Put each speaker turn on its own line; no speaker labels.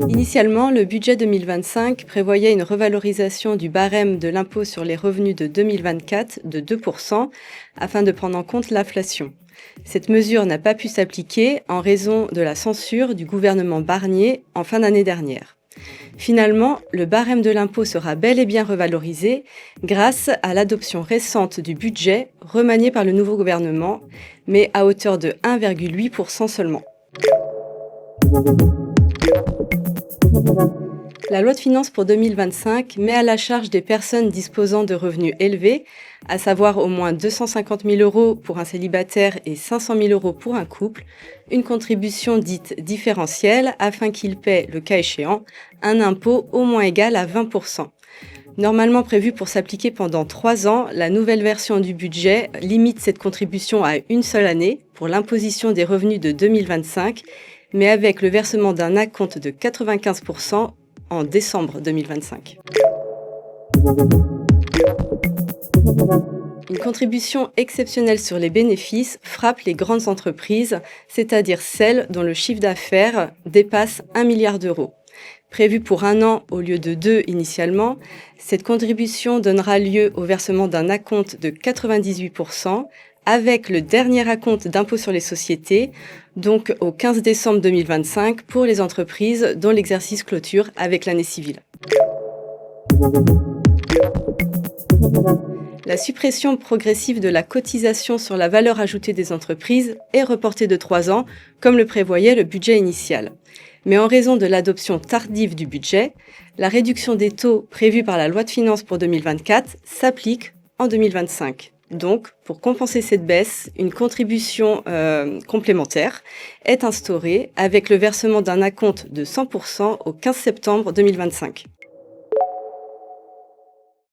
Initialement, le budget 2025 prévoyait une revalorisation du barème de l'impôt sur les revenus de 2024 de 2% afin de prendre en compte l'inflation. Cette mesure n'a pas pu s'appliquer en raison de la censure du gouvernement Barnier en fin d'année dernière. Finalement, le barème de l'impôt sera bel et bien revalorisé grâce à l'adoption récente du budget remanié par le nouveau gouvernement, mais à hauteur de 1,8% seulement. La loi de finances pour 2025 met à la charge des personnes disposant de revenus élevés, à savoir au moins 250 000 euros pour un célibataire et 500 000 euros pour un couple, une contribution dite différentielle afin qu'ils paient, le cas échéant, un impôt au moins égal à 20%. Normalement prévue pour s'appliquer pendant 3 ans, la nouvelle version du budget limite cette contribution à une seule année pour l'imposition des revenus de 2025, mais avec le versement d'un acompte de 95% en décembre 2025. Une contribution exceptionnelle sur les bénéfices frappe les grandes entreprises, c'est-à-dire celles dont le chiffre d'affaires dépasse 1 milliard d'euros. Prévue pour 1 an au lieu de 2 initialement, cette contribution donnera lieu au versement d'un acompte de 98%, avec le dernier acompte d'impôt sur les sociétés, donc au 15 décembre 2025 pour les entreprises dont l'exercice clôture avec l'année civile. La suppression progressive de la cotisation sur la valeur ajoutée des entreprises est reportée de 3 ans, comme le prévoyait le budget initial. Mais en raison de l'adoption tardive du budget, la réduction des taux prévue par la loi de finances pour 2024 s'applique en 2025. Donc, pour compenser cette baisse, une contribution complémentaire est instaurée avec le versement d'un acompte de 100% au 15 septembre 2025.